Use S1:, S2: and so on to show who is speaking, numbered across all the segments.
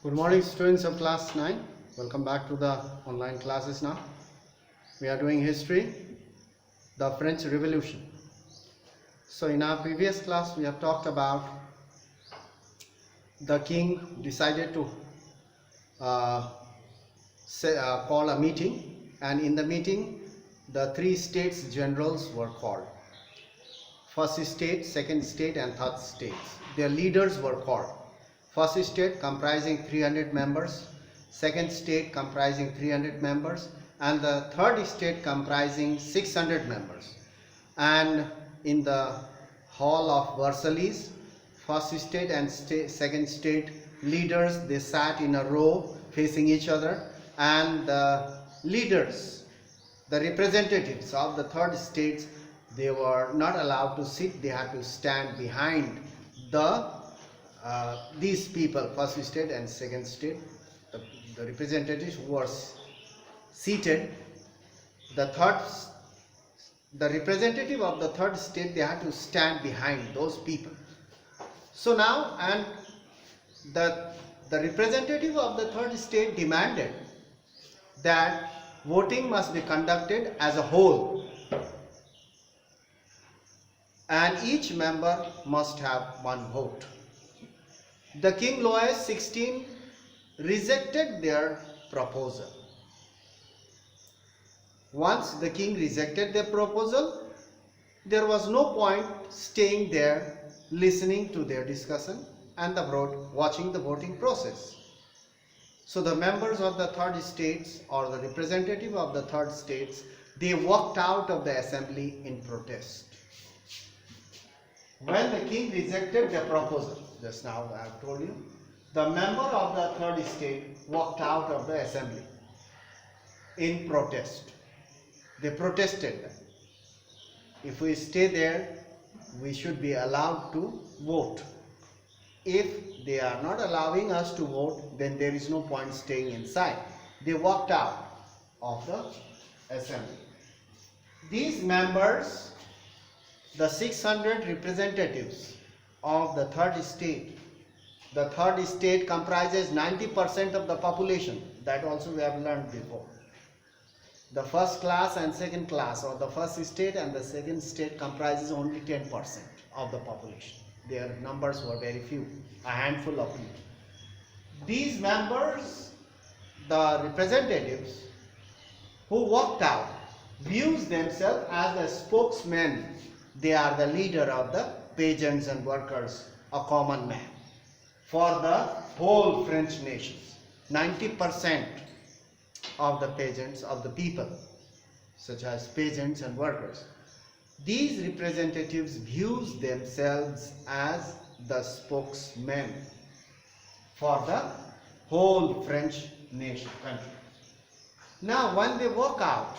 S1: Good morning, students of class 9. Welcome back to the online classes now. We are doing history, the French Revolution. So in our previous class, we have talked about the king decided to call a meeting, and in the meeting, the three states generals were called. First state, second state, and third states. Their leaders were called. First state comprising 300 members, second state comprising 300 members, and the third state comprising 600 members. And in the hall of Versailles, first state and second state leaders, they sat in a row facing each other, and the leaders, the representatives of the third states, they were not allowed to sit. They had to stand behind these people, first state and second state, the representatives who were seated. The representative of the third state, they had to stand behind those people. So now, and the representative of the third state demanded that voting must be conducted as a whole, and each member must have one vote. The King Louis XVI rejected their proposal. Once the king rejected their proposal, there was no point staying there listening to their discussion and watching the voting process. So the members of the third states, or the representative of the third states, they walked out of the assembly in protest. When the king rejected the proposal, just now I have told you, the member of the third state walked out of the assembly in protest. They protested that if we stay there, we should be allowed to vote. If they are not allowing us to vote, then there is no point staying inside. They walked out of the assembly. These members, the 600 representatives of the third state comprises 90% of the population. That also we have learned before. The first class and second class, or the first state and the second state, comprises only 10% of the population. Their numbers were very few, a handful of people. These members, the representatives who walked out, views themselves as the spokesmen. They are the leader of the peasants and workers, a common man, for the whole French nation. 90% of the peasants, of the people, such as peasants and workers. These representatives views themselves as the spokesmen for the whole French nation, country. Now, when they walked out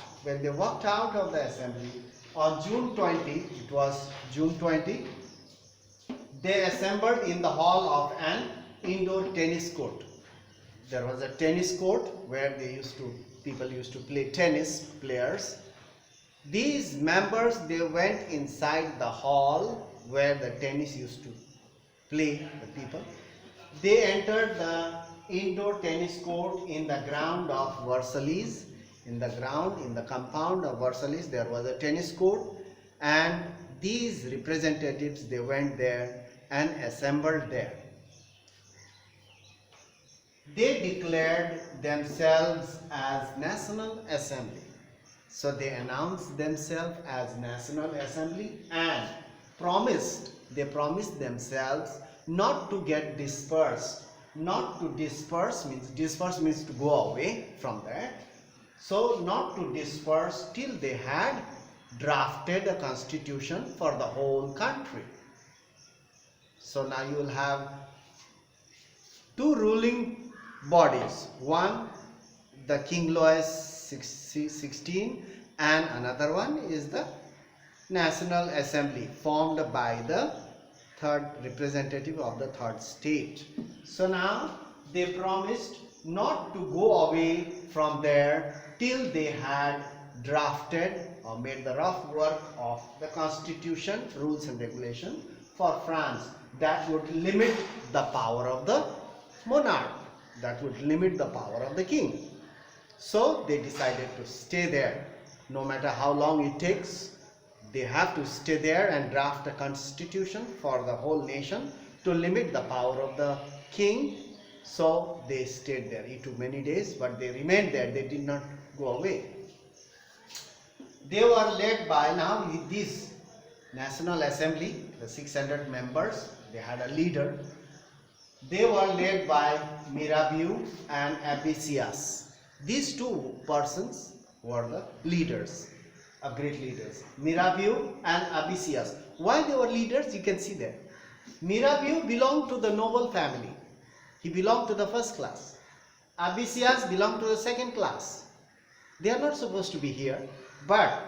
S1: of the assembly, on June 20, it was June 20, they assembled in the hall of an indoor tennis court. There was a tennis court where people used to play tennis, players. These members, they went inside the hall where the tennis used to play, the people. They entered the indoor tennis court in the ground of Versailles. In the compound of Versailles, there was a tennis court, and these representatives, they went there and assembled there. They declared themselves as National Assembly. So they announced themselves as National Assembly and they promised themselves not to get dispersed. Not to disperse means to go away from that. So not to disperse till they had drafted a constitution for the whole country. So now you will have two ruling bodies. One, the King Louis XVI, and another one is the National Assembly, formed by the third representative of the third state. So now they promised not to go away from there till they had drafted or made the rough work of the constitution, rules and regulations for France that would limit the power of the monarch. that would limit the power of the king. So they decided to stay there. No matter how long it takes, they have to stay there and draft a constitution for the whole nation to limit the power of the king. So they stayed there. It took many days, but they remained there. They did not go away. They were led by, now this National Assembly, the 600 members, they had a leader. They were led by Mirabeau and Abicias. These two persons were the leaders, great leaders, Mirabeau and Abicias. Why they were leaders, you can see there. Mirabeau belonged to the noble family. He belonged to the first class. Abicias belonged to the second class. They are not supposed to be here, but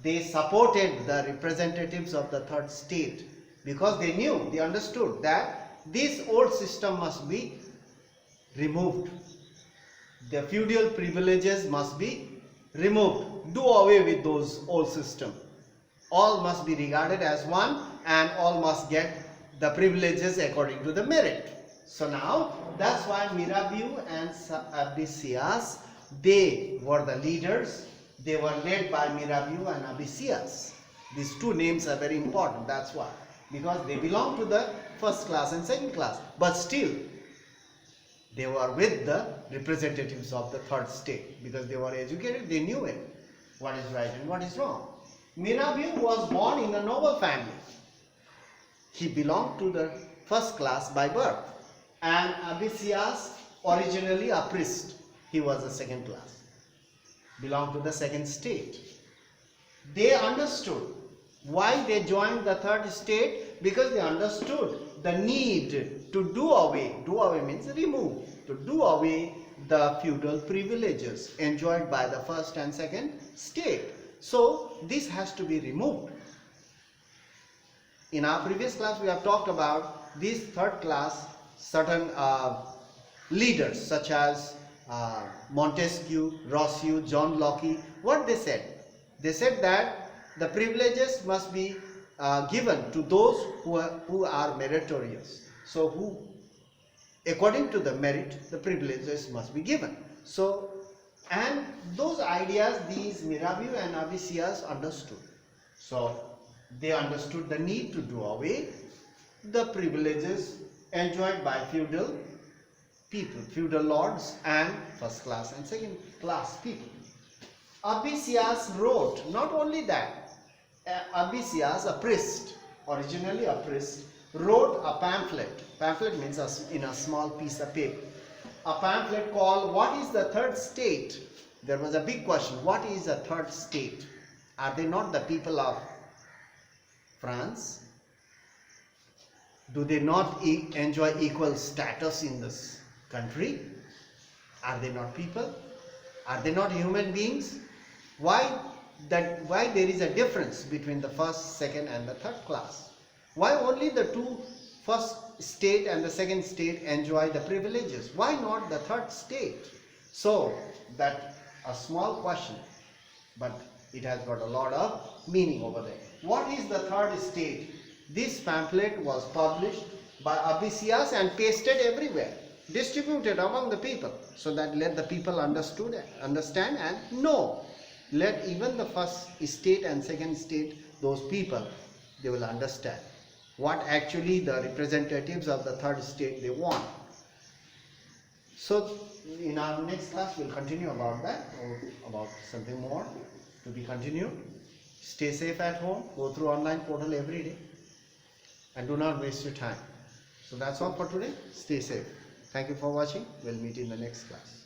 S1: they supported the representatives of the third state because they knew, they understood that this old system must be removed. The feudal privileges must be removed. Do away with those old system. All must be regarded as one and all must get the privileges according to the merit. So now that's why Mirabeau and Abicias, they were the leaders. They were led by Mirabeau and Abicias. These two names are very important, that's why. Because they belong to the first class and second class. But still, they were with the representatives of the third state. Because they were educated, they knew it. What is right and what is wrong. Mirabeau was born in a noble family. He belonged to the first class by birth. And Abicias, originally a priest, he was the second class, belonged to the second state. They understood why they joined the third state, because they understood the need to do away means remove, to do away the feudal privileges enjoyed by the first and second state. So this has to be removed. In our previous class we have talked about this third class, certain leaders such as Montesquieu, Rousseau, John Locke. What they said? They said that the privileges must be given to those who are meritorious. So who, according to the merit, the privileges must be given. So, and those ideas these Mirabeau and Abicias understood. So they understood the need to do away the privileges enjoyed by feudal people, feudal lords and first class and second class people. Abicias wrote, not only that, Abicias, a priest, originally a priest, wrote a pamphlet. Pamphlet means in a small piece of paper. A pamphlet called What is the Third State? There was a big question. What is a third state? Are they not the people of France? Do they not enjoy equal status in this country? Are they not people? Are they not human beings? Why there is a difference between the first, second and the third class? Why only the two first state and the second state enjoy the privileges? Why not the third state? So that a small question, but it has got a lot of meaning over there. What is the third state? This pamphlet was published by Abicias and pasted everywhere, distributed among the people, so that let the people understand and know. Let even the first state and second state, those people, they will understand what actually the representatives of the third state they want. So in our next class we'll continue about that, or about something more to be continued. Stay safe at home, go through online portal every day, and do not waste your time. So that's all for today. Stay safe. Thank you for watching. We'll meet in the next class.